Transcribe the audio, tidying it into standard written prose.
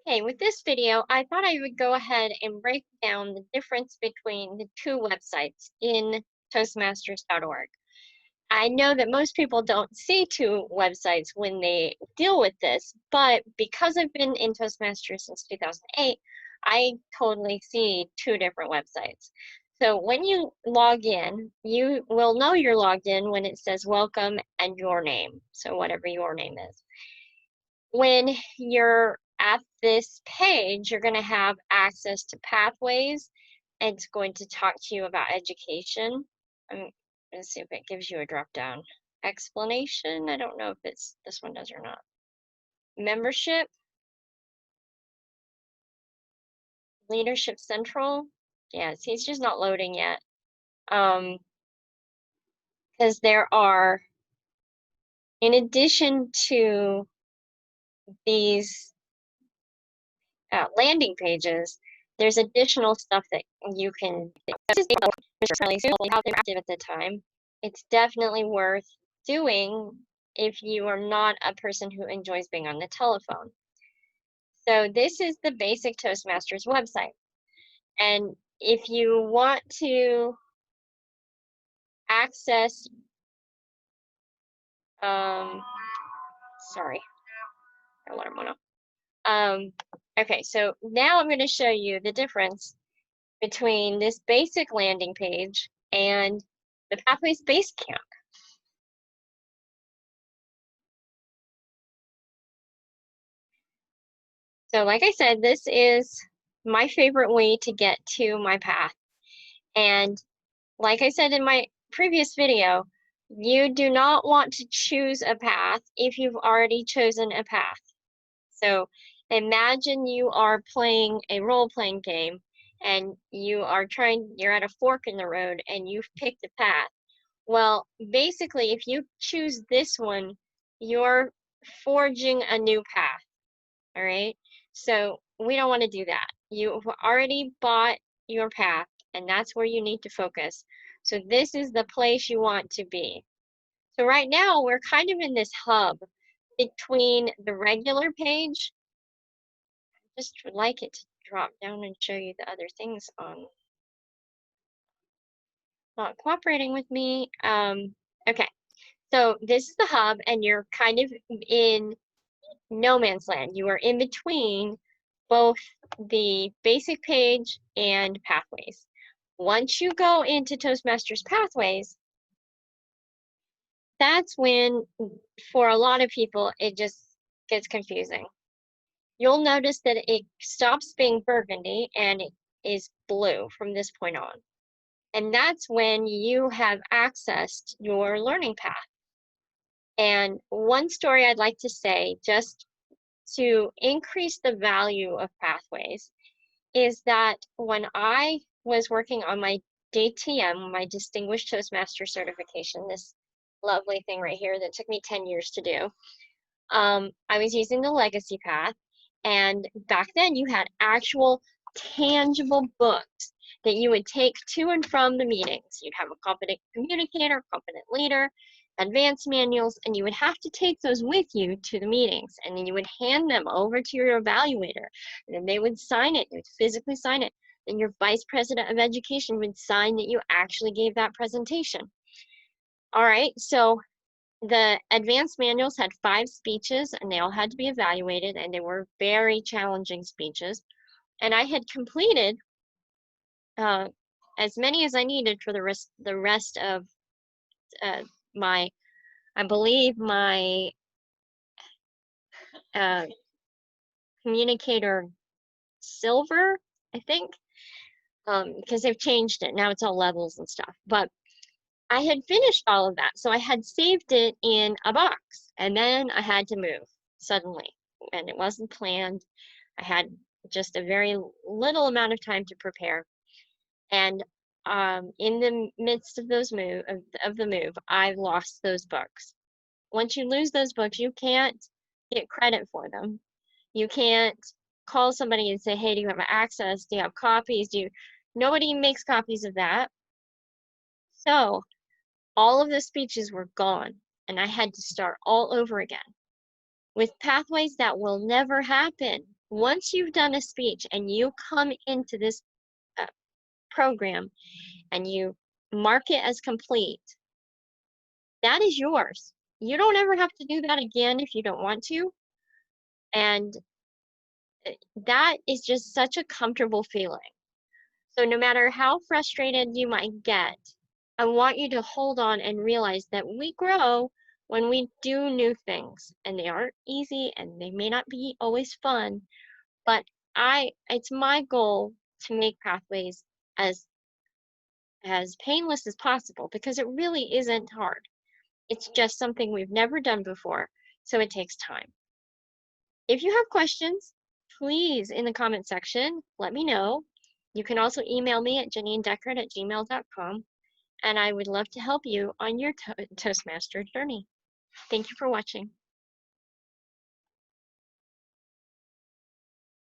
Okay, with this video, I thought I would go ahead and break down the difference between the two websites in Toastmasters.org. I know that most people don't see two websites when they deal with this, but because I've been in Toastmasters since 2008, I totally see two different websites. So when you log in, you will know you're logged in when it says welcome and your name. So whatever your name is. When you're at this page, you're going to have access to pathways. And it's going to talk to you about education. I'm going to see if it gives you a drop down. Explanation. I don't know if this one does or not. Membership. Leadership Central. Yeah, see, it's just not loading yet. Because there are, in addition to these landing pages, there's additional stuff that you can how they're active at the time. It's definitely worth doing if you are not a person who enjoys being on the telephone. So this is the basic Toastmasters website. And if you want to access, sorry, alarm went off. Okay, so now I'm going to show you the difference between this basic landing page and the Pathways Base Camp. So like I said, this is my favorite way to get to my path. And like I said in my previous video, you do not want to choose a path if you've already chosen a path. So imagine you are playing a role-playing game and you're at a fork in the road and you've picked a path. Well, basically, if you choose this one, you're forging a new path, all right? So we don't want to do that. You've already bought your path, and that's where you need to focus. So this is the place you want to be. So right now, we're kind of in this hub between the regular page. I just would like it to drop down and show you the other things on not cooperating with me. Okay. So this is the hub, and you're kind of in no man's land. You are in between both the basic page and Pathways. Once you go into Toastmasters Pathways, that's when, for a lot of people, it just gets confusing. You'll notice that it stops being burgundy and it is blue from this point on. And that's when you have accessed your learning path. And one story I'd like to say, just to increase the value of Pathways, is that when I was working on my DTM, my Distinguished Toastmaster certification, this lovely thing right here that took me 10 years to do, I was using the legacy path. And back then you had actual tangible books that you would take to and from the meetings. You'd have a competent communicator, competent leader, advanced manuals, and you would have to take those with you to the meetings. And then you would hand them over to your evaluator, and then they would sign it, they would physically sign it. Then your vice president of education would sign that you actually gave that presentation. All right, so the advanced manuals had 5 speeches and they all had to be evaluated, and they were very challenging speeches. And I had completed as many as I needed for the rest of my, I believe my communicator silver, I think, because they've changed it. Now it's all levels and stuff. But I had finished all of that. So I had saved it in a box, and then I had to move suddenly, and it wasn't planned. I had just a very little amount of time to prepare. And in the midst of the move, I lost those books. Once you lose those books, you can't get credit for them. You can't call somebody and say, hey, do you have access? Do you have copies? Nobody makes copies of that. So all of the speeches were gone, and I had to start all over again. With Pathways, that will never happen. Once you've done a speech and you come into this uh, program and you mark it as complete, that is yours. You don't ever have to do that again if you don't want to. And that is just such a comfortable feeling. So no matter how frustrated you might get, I want you to hold on and realize that we grow when we do new things, and they aren't easy and they may not be always fun, but it's my goal to make pathways as painless as possible because it really isn't hard. It's just something we've never done before, so it takes time. If you have questions, please in the comment section, let me know. You can also email me at janinedeckard@gmail.com, and I would love to help you on your Toastmaster journey. Thank you for watching.